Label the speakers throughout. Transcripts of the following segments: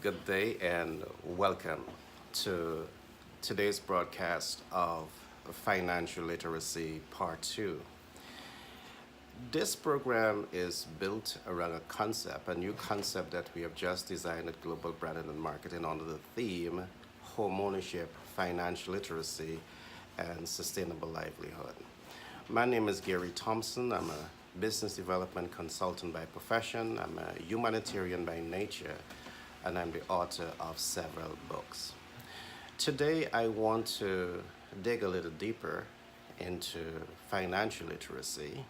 Speaker 1: good day and welcome to today's broadcast of Financial Literacy Part 2. This program is built around a new concept that we have just designed at Global Branding and Marketing under the theme Home Ownership, Financial Literacy, and Sustainable Livelihood. My name is Gary Thompson. I'm a business development consultant by profession. I'm a humanitarian by nature, and I'm the author of several books. Today, I want to dig a little deeper into financial literacy,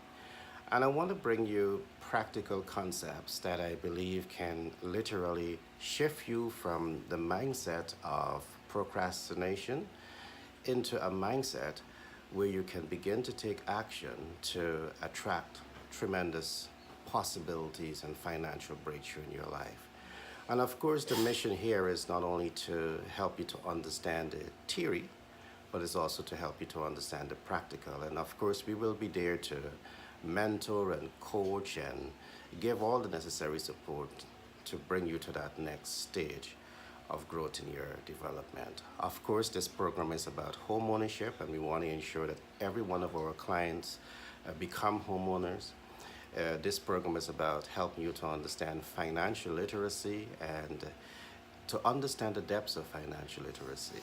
Speaker 1: and I want to bring you practical concepts that I believe can literally shift you from the mindset of procrastination into a mindset where you can begin to take action to attract tremendous possibilities and financial breakthrough in your life. And of course, the mission here is not only to help you to understand the theory, but it's also to help you to understand the practical. And of course, we will be there to mentor and coach and give all the necessary support to bring you to that next stage of growth in your development. Of course, this program is about home ownership, and we want to ensure that every one of our clients become homeowners. This program is about helping you to understand financial literacy and to understand the depths of financial literacy,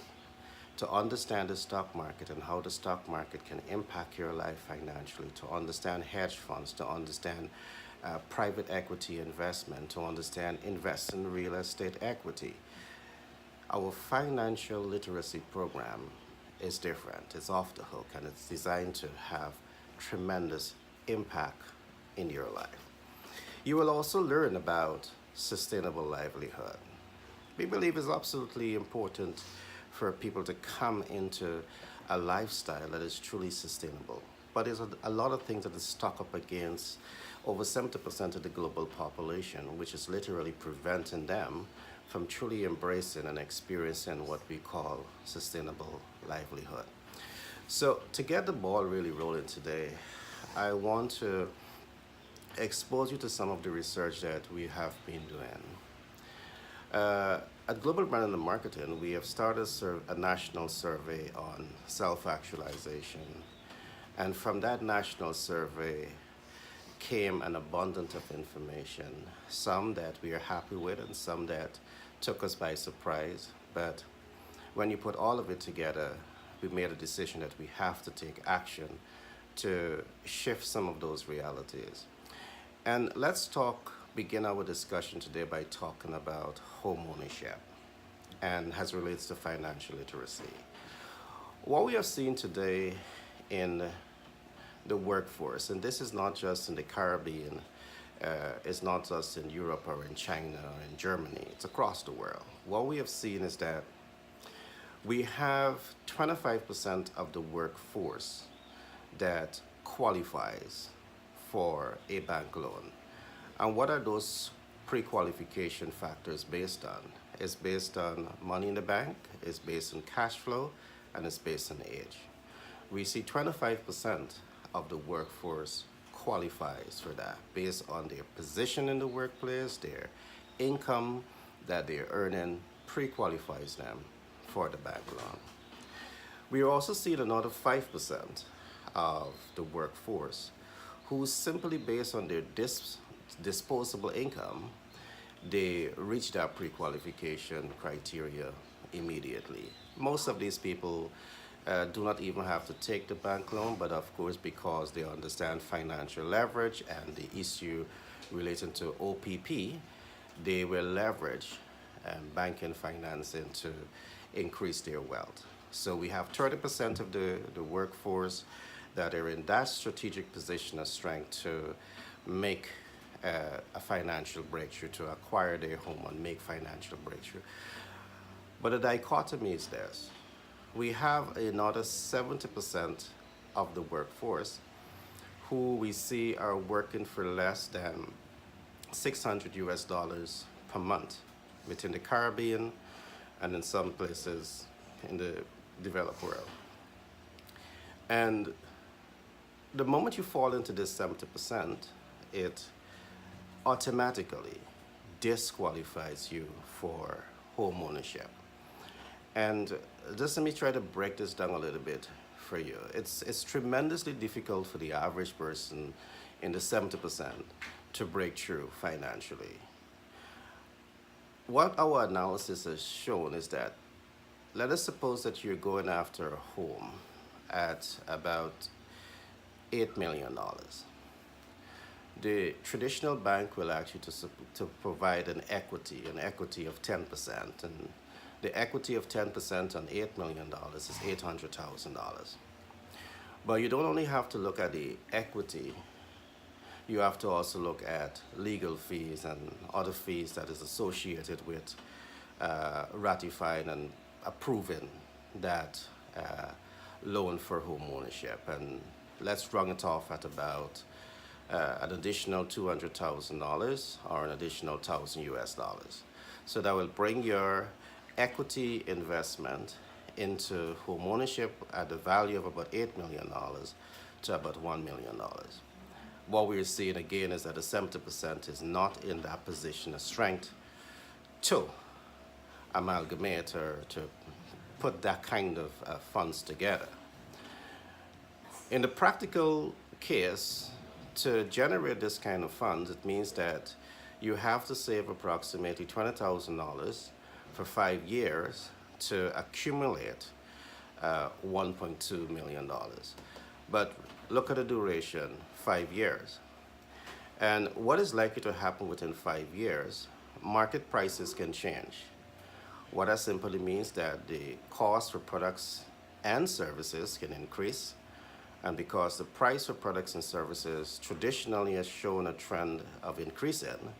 Speaker 1: to understand the stock market and how the stock market can impact your life financially, to understand hedge funds, to understand private equity investment, to understand invest in real estate equity. Our financial literacy program is different. It's off the hook, and it's designed to have tremendous impact in your life. You will also learn about sustainable livelihood. We believe it's absolutely important for people to come into a lifestyle that is truly sustainable. But there's a lot of things that is stuck up against over 70% of the global population, which is literally preventing them from truly embracing and experiencing what we call sustainable livelihood. So to get the ball really rolling today, I want to expose you to some of the research that we have been doing. At Global Branding and Marketing, we have started a national survey on self-actualization. And from that national survey came an abundance of information, some that we are happy with and some that took us by surprise. But when you put all of it together, we made a decision that we have to take action to shift some of those realities. And let's begin our discussion today by talking about home ownership and as relates to financial literacy. What we have seen today in the workforce, and this is not just in the Caribbean, it's not just in Europe or in China or in Germany, it's across the world. What we have seen is that we have 25% of the workforce that qualifies for a bank loan. And what are those pre-qualification factors based on? It's based on money in the bank, it's based on cash flow, and it's based on age. We see 25% of the workforce qualifies for that based on their position in the workplace, their income that they're earning pre-qualifies them for the bank loan. We also see another 5% of the workforce who simply based on their disposable income, they reach that pre-qualification criteria immediately. Most of these people do not even have to take the bank loan, but of course, because they understand financial leverage and the issue relating to OPP, they will leverage banking financing to increase their wealth. So we have 30% of the workforce that are in that strategic position of strength to make a financial breakthrough, to acquire their home and make financial breakthrough. But the dichotomy is this. We have another 70% of the workforce who we see are working for less than $600 per month within the Caribbean and in some places in the developed world. And the moment you fall into this 70%, it automatically disqualifies you for home ownership. And just let me try to break this down a little bit for you. It's tremendously difficult for the average person in the 70% to break through financially. What our analysis has shown is that, let us suppose that you're going after a home at about $8 million. The traditional bank will ask you to provide an equity of 10%, and the equity of 10% on $8 million is $800,000. But you don't only have to look at the equity, you have to also look at legal fees and other fees that is associated with ratifying and approving that loan for home ownership. And let's run it off at about an additional $200,000 or an additional 1,000 US dollars. So that will bring your equity investment into home ownership at the value of about $8 million to about $1 million. What we're seeing again is that the 70% is not in that position of strength to amalgamate or to put that kind of funds together. In the practical case, to generate this kind of funds, it means that you have to save approximately $20,000 for 5 years to accumulate $1.2 million. But look at the duration, 5 years. And what is likely to happen within 5 years? Market prices can change. What that simply means that the cost for products and services can increase. And because the price for products and services traditionally has shown a trend of increasing,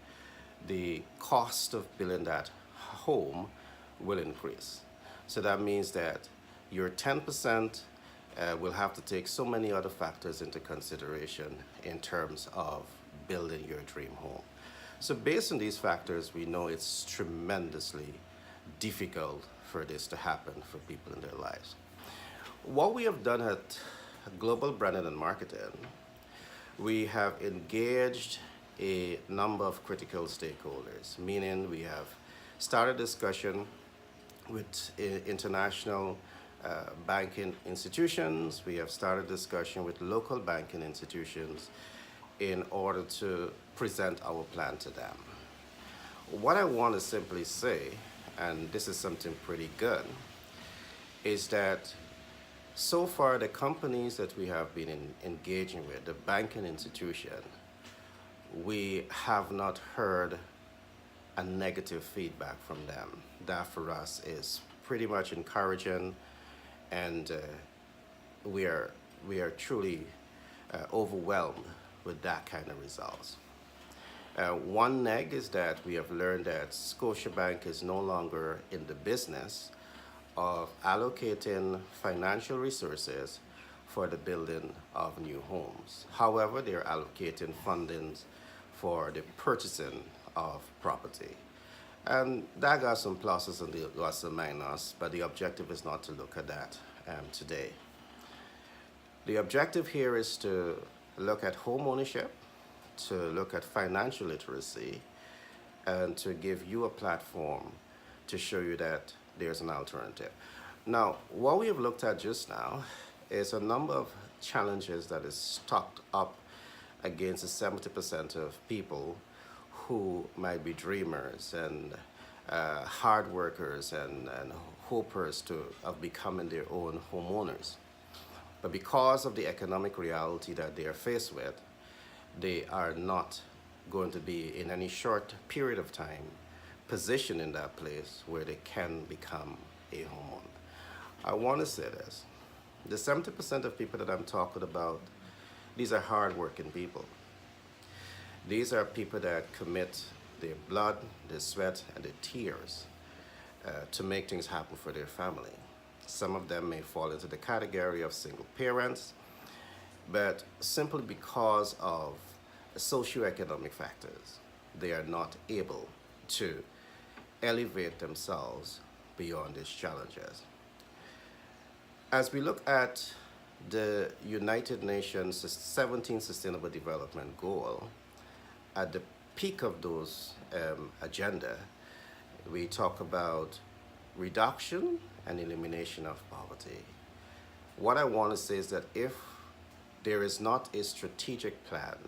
Speaker 1: the cost of building that home will increase. So that means that your 10% will have to take so many other factors into consideration in terms of building your dream home. So based on these factors, we know it's tremendously difficult for this to happen for people in their lives. What we have done at Global Branding and Marketing, we have engaged a number of critical stakeholders, meaning we have started discussion with international banking institutions. We have started discussion with local banking institutions in order to present our plan to them. What I want to simply say, and this is something pretty good, is that so far the companies that we have been engaging with, the banking institution, we have not heard a negative feedback from them. That for us is pretty much encouraging, and we are truly overwhelmed with that kind of results. One neg is that we have learned that Scotiabank is no longer in the business of allocating financial resources for the building of new homes. However, they are allocating fundings for the purchasing of property. And that got some pluses and got some minus, but the objective is not to look at that today. The objective here is to look at home ownership, to look at financial literacy, and to give you a platform to show you that there's an alternative. Now, what we have looked at just now is a number of challenges that is stocked up against the 70% of people who might be dreamers and hard workers and hopers of becoming their own homeowners. But because of the economic reality that they are faced with, they are not going to be in any short period of time positioned in that place where they can become a homeowner. I want to say this. The 70% of people that I'm talking about, these are hardworking people. These are people that commit their blood, their sweat, and their tears to make things happen for their family. Some of them may fall into the category of single parents, but simply because of socioeconomic factors, they are not able to elevate themselves beyond these challenges. As we look at the United Nations 17 Sustainable Development Goal, at the peak of those agenda, we talk about reduction and elimination of poverty. What I want to say is that if there is not a strategic plan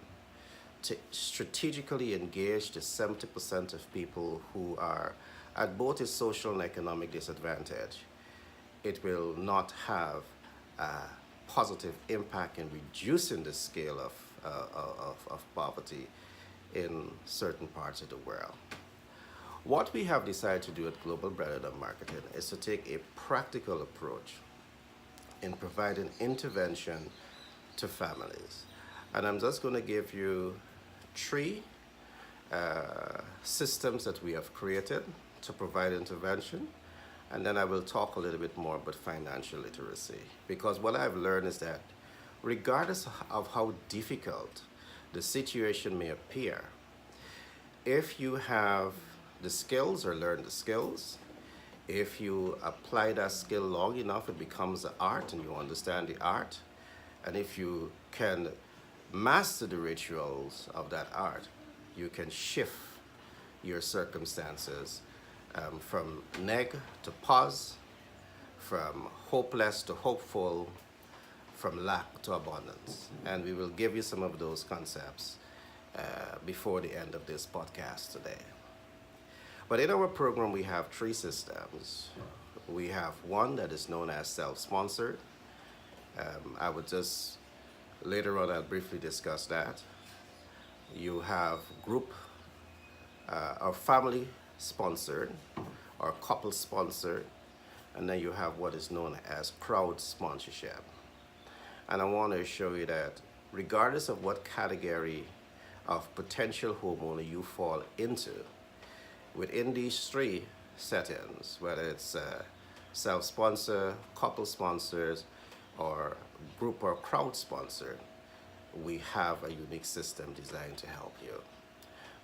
Speaker 1: to strategically engage the 70% of people who are at both a social and economic disadvantage, it will not have a positive impact in reducing the scale of poverty in certain parts of the world. What we have decided to do at Global Branding and Marketing is to take a practical approach in providing intervention to families. And I'm just going to give you three systems that we have created to provide intervention. And then I will talk a little bit more about financial literacy. Because what I've learned is that regardless of how difficult the situation may appear, if you have the skills or learn the skills, if you apply that skill long enough, it becomes an art and you understand the art. And if you can master the rituals of that art, you can shift your circumstances from neg to pause, from hopeless to hopeful, from lack to abundance. And we will give you some of those concepts before the end of this podcast today. But in our program, we have three systems. We have one that is known as self-sponsored. I would just, later on, I'll briefly discuss that. You have group or family sponsored or couple sponsored. And then you have what is known as crowd sponsorship. And I want to show you that regardless of what category of potential homeowner you fall into, within these three settings, whether it's self-sponsor, couple sponsors, or group or crowd sponsored, we have a unique system designed to help you.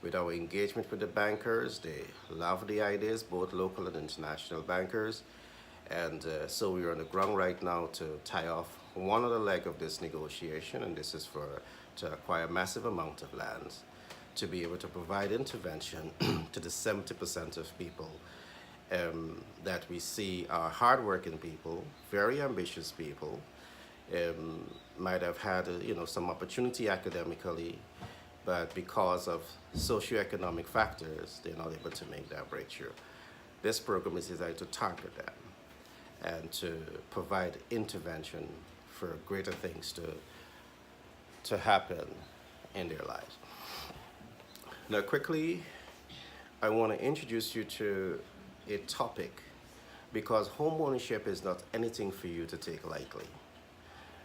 Speaker 1: With our engagement with the bankers, they love the ideas, both local and international bankers. And so we're on the ground right now to tie off one other leg of this negotiation, and this is to acquire a massive amount of lands to be able to provide intervention to the 70% of people that we see are hardworking people, very ambitious people, might have had some opportunity academically, but because of socioeconomic factors, they're not able to make that breakthrough. This program is designed to target them and to provide intervention for greater things to happen in their lives. Now, quickly, I want to introduce you to a topic because home ownership is not anything for you to take lightly.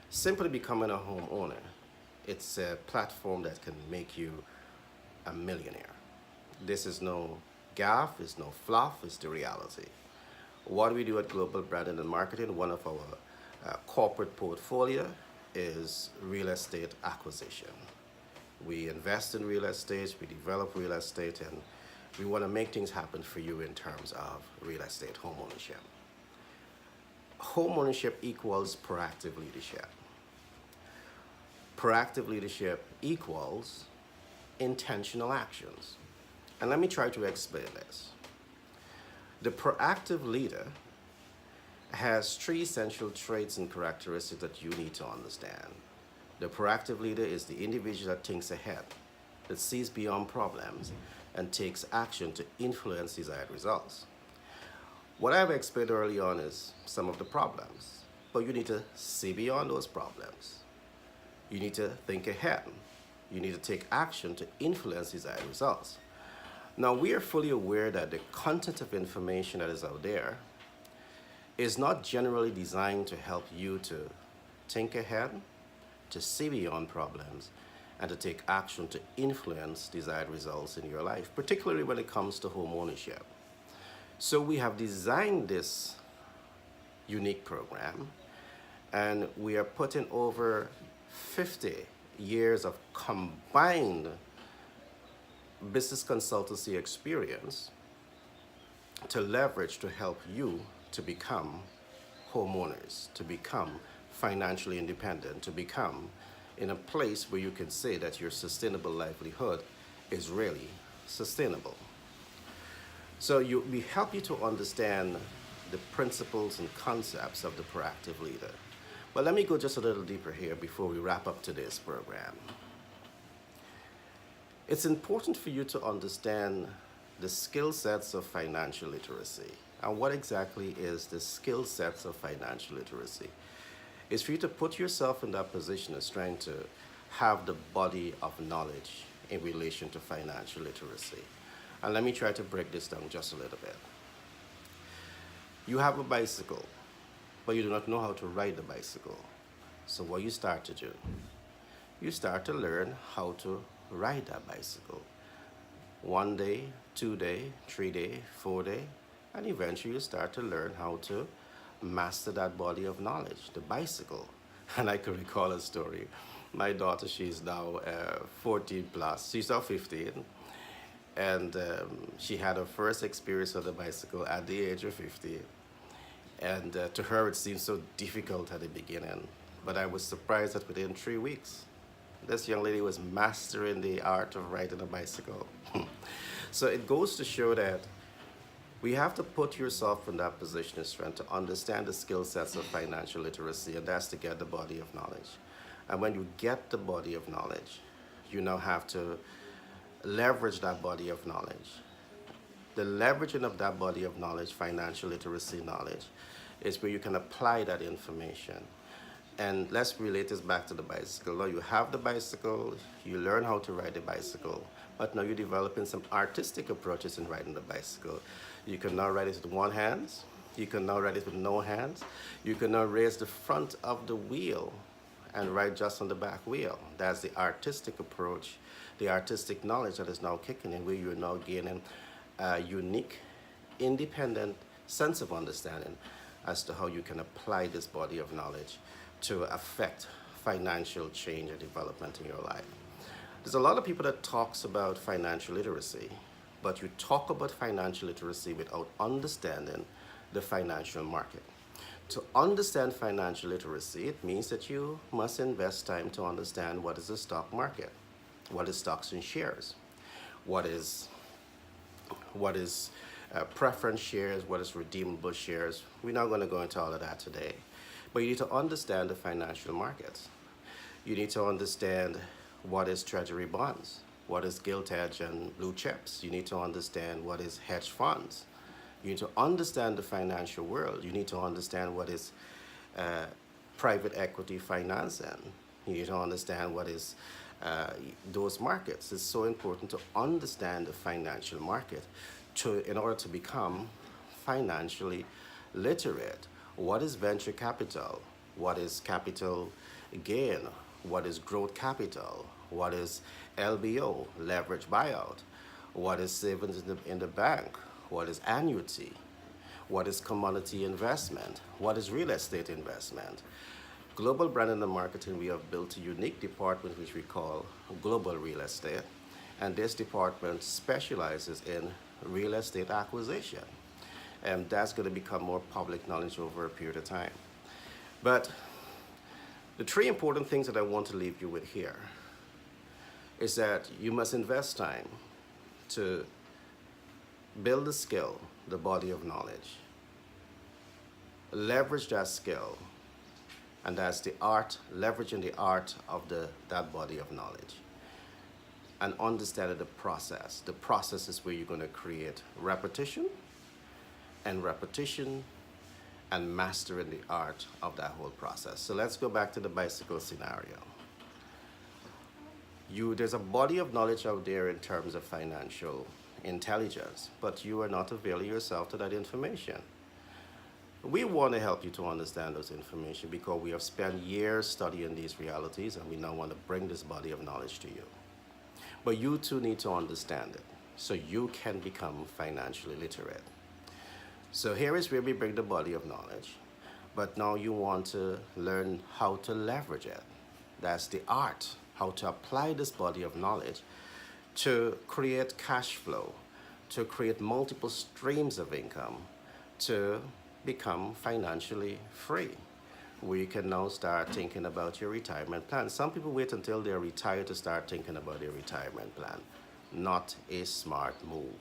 Speaker 1: Simply becoming a homeowner, it's a platform that can make you a millionaire. This is no gaff, it's no fluff, it's the reality. What we do at Global Branding and Marketing, one of our corporate portfolio is real estate acquisition. We invest in real estate, we develop real estate, and we want to make things happen for you in terms of real estate home ownership. Home ownership equals proactive leadership. Proactive leadership equals intentional actions. And let me try to explain this. The proactive leader has three essential traits and characteristics that you need to understand. The proactive leader is the individual that thinks ahead, that sees beyond problems, and takes action to influence desired results. What I've explained early on is some of the problems, but you need to see beyond those problems. You need to think ahead. You need to take action to influence desired results. Now, we are fully aware that the content of information that is out there is not generally designed to help you to think ahead, to see beyond problems, and to take action to influence desired results in your life, particularly when it comes to home ownership. So we have designed this unique program, and we are putting over 50 years of combined business consultancy experience to leverage to help you to become homeowners, to become financially independent, to become in a place where you can say that your sustainable livelihood is really sustainable. We help you to understand the principles and concepts of the proactive leader. But let me go just a little deeper here before we wrap up today's program. It's important for you to understand the skill sets of financial literacy. And what exactly is the skill sets of financial literacy? It's for you to put yourself in that position of trying to have the body of knowledge in relation to financial literacy. And let me try to break this down just a little bit. You have a bicycle, but you do not know how to ride the bicycle. So what you start to do, you start to learn how to ride that bicycle. 1 day, 2 day, 3 day, 4 day, and eventually you start to learn how to master that body of knowledge, the bicycle. And I can recall a story. My daughter, she's now 14 plus, she's now 15, and she had her first experience of the bicycle at the age of 50. And to her, it seemed so difficult at the beginning. But I was surprised that within 3 weeks, this young lady was mastering the art of riding a bicycle. So it goes to show that we have to put yourself in that position of strength to understand the skill sets of financial literacy, and that's to get the body of knowledge. And when you get the body of knowledge, you now have to leverage that body of knowledge. The leveraging of that body of knowledge, financial literacy knowledge, is where you can apply that information. And let's relate this back to the bicycle. Now you have the bicycle, you learn how to ride the bicycle, but now you're developing some artistic approaches in riding the bicycle. You can now ride it with one hand, you can now ride it with no hands, you can now raise the front of the wheel and ride just on the back wheel. That's the artistic approach, the artistic knowledge that is now kicking in, where you're now gaining a unique, independent sense of understanding as to how you can apply this body of knowledge to affect financial change and development in your life. There's a lot of people that talks about financial literacy, but you talk about financial literacy without understanding the financial market. To understand financial literacy, it means that you must invest time to understand what is the stock market, what is stocks and shares, what is preference shares, what is redeemable shares. We're not going to go into all of that today. But you need to understand the financial markets. You need to understand what is treasury bonds, what is gilt edge and blue chips. You need to understand what is hedge funds. You need to understand the financial world. You need to understand what is private equity financing. You need to understand what is those markets. It's so important to understand the financial market in order to become financially literate. What is venture capital? What is capital gain? What is growth capital? What is LBO, leverage buyout? What is savings in the bank? What is annuity? What is commodity investment? What is real estate investment? Global branding and marketing, we have built a unique department which we call Global Real Estate. And this department specializes in real estate acquisition. And that's going to become more public knowledge over a period of time. But the three important things that I want to leave you with here is that you must invest time to build the skill, the body of knowledge, leverage that skill, and that's the art, leveraging the art of that body of knowledge, and understanding the process. The process is where you're going to create repetition and mastering the art of that whole process. So let's go back to the bicycle scenario. There's a body of knowledge out there in terms of financial intelligence, but you are not availing yourself to that information. We want to help you to understand those information because we have spent years studying these realities, and we now want to bring this body of knowledge to you. But you too need to understand it so you can become financially literate. So here is where we bring the body of knowledge, but now you want to learn how to leverage it. That's the art, how to apply this body of knowledge to create cash flow, to create multiple streams of income, to become financially free. We can now start thinking about your retirement plan. Some people wait until they're retired to start thinking about their retirement plan. not a smart move.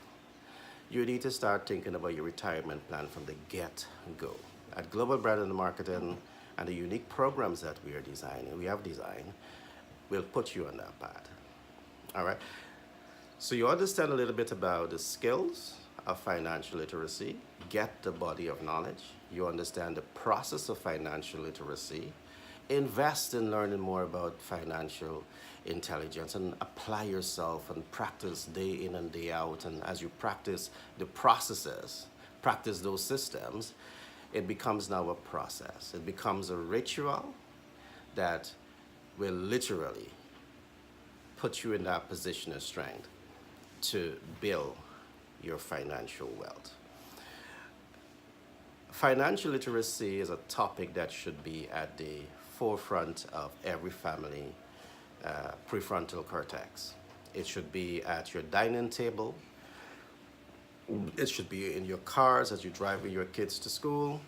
Speaker 1: You need to start thinking about your retirement plan from the get-go. At Global Brand and Marketing and the unique programs that we have designed, will put you on that path. All right. So you understand a little bit about the skills of financial literacy, get the body of knowledge. You understand the process of financial literacy, invest in learning more about financial intelligence and apply yourself and practice day in and day out. And as you practice the processes, practice those systems, it becomes now a process. It becomes a ritual that will literally put you in that position of strength to build your financial wealth. Financial literacy is a topic that should be at the forefront of every family prefrontal cortex. It should be at your dining table. It should be in your cars as you drive your kids to school.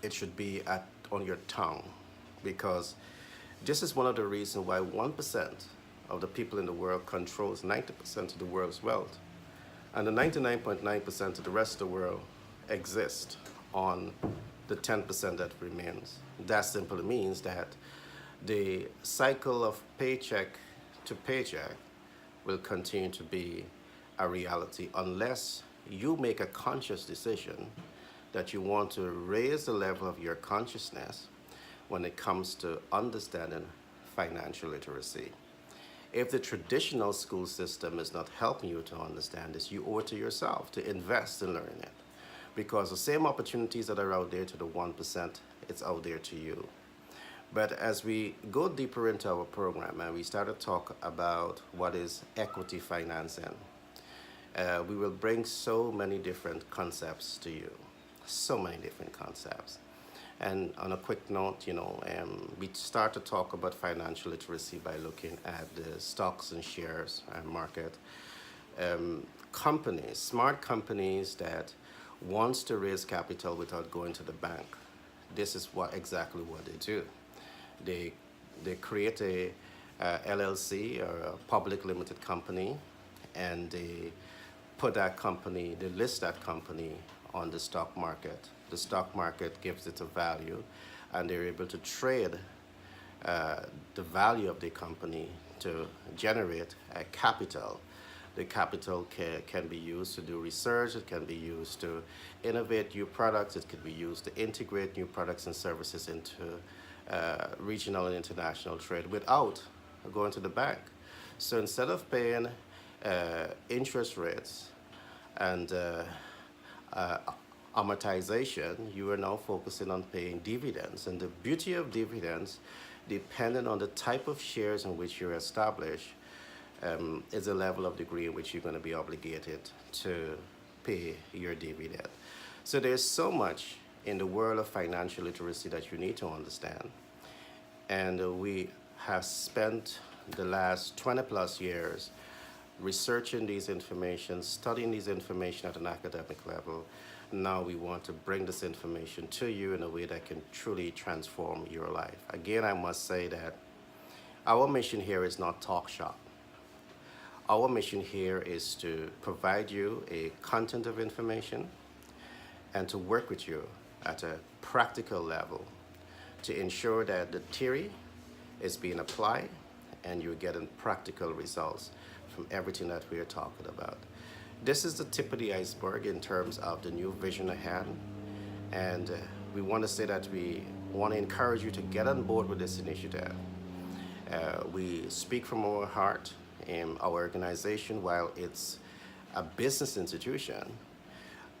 Speaker 1: It should be on your tongue, because this is one of the reasons why 1% of the people in the world controls 90% of the world's wealth. And the 99.9% of the rest of the world exist on the 10% that remains. That simply means that the cycle of paycheck to paycheck will continue to be a reality unless you make a conscious decision that you want to raise the level of your consciousness when it comes to understanding financial literacy. If the traditional school system is not helping you to understand this, you owe it to yourself to invest in learning it. Because the same opportunities that are out there to the 1%, it's out there to you. But as we go deeper into our program and we start to talk about what is equity financing, we will bring so many different concepts to you, so many different concepts. And on a quick note, we start to talk about financial literacy by looking at the stocks and shares market. Companies, smart companies that wants to raise capital without going to the bank. This is exactly what they do. They create a LLC or a public limited company, and they list that company on the stock market. The stock market gives it a value, and they're able to trade the value of the company to generate a capital. The capital can be used to do research, it can be used to innovate new products, it can be used to integrate new products and services into regional and international trade without going to the bank. So instead of paying interest rates and amortization, you are now focusing on paying dividends. And the beauty of dividends, depending on the type of shares in which you're established, is the level of degree in which you're going to be obligated to pay your dividend. So there's so much in the world of financial literacy that you need to understand. And we have spent the last 20 plus years researching these information, studying these information at an academic level. Now we want to bring this information to you in a way that can truly transform your life. Again, I must say that our mission here is not talk shop. Our mission here is to provide you a content of information and to work with you at a practical level to ensure that the theory is being applied and you're getting practical results from everything that we are talking about. This is the tip of the iceberg in terms of the new vision ahead, and we want to say that we want to encourage you to get on board with this initiative. We speak from our heart. Our organization, while it's a business institution,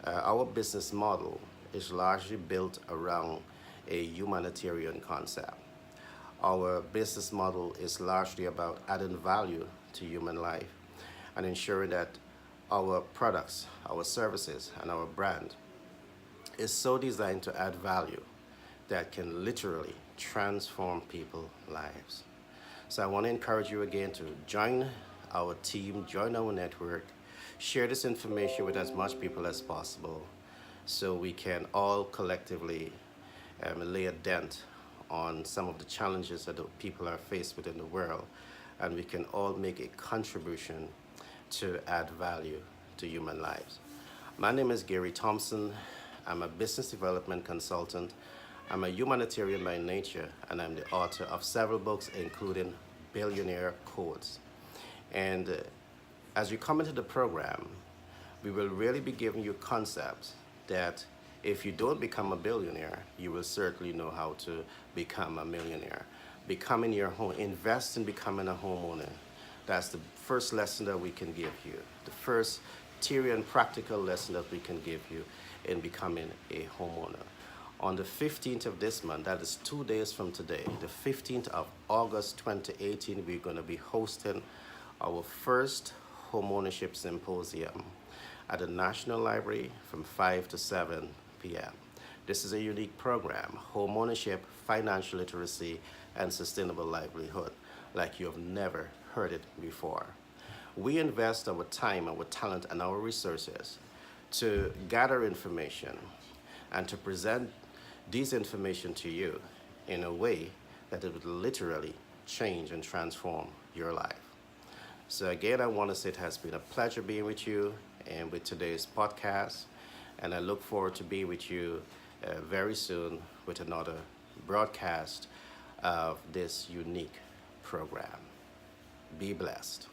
Speaker 1: our business model is largely built around a humanitarian concept. Our business model is largely about adding value to human life and ensuring that our products, our services, and our brand is so designed to add value that can literally transform people's lives. So I want to encourage you again to join our team, join our network, share this information with as much people as possible so we can all collectively lay a dent on some of the challenges that the people are faced with in the world, and we can all make a contribution to add value to human lives. My name is Gary Thompson. I'm a business development consultant. I'm a humanitarian by nature, and I'm the author of several books, including Billionaire Codes. And as you come into the program, we will really be giving you concepts that if you don't become a billionaire, you will certainly know how to become a millionaire. Becoming your home, invest in becoming a homeowner. That's the first lesson that we can give you. The first theory and practical lesson that we can give you in becoming a homeowner. On the 15th of this month, that is 2 days from today, the 15th of August 2018, we're going to be hosting our first homeownership symposium at the National Library from 5 to 7 p.m. This is a unique program, homeownership, financial literacy, and sustainable livelihood, like you have never heard it before. We invest our time, our talent, and our resources to gather information and to present these information to you in a way that it would literally change and transform your life. So again, I want to say it has been a pleasure being with you and with today's podcast, and I look forward to being with you very soon with another broadcast of this unique program. Be blessed.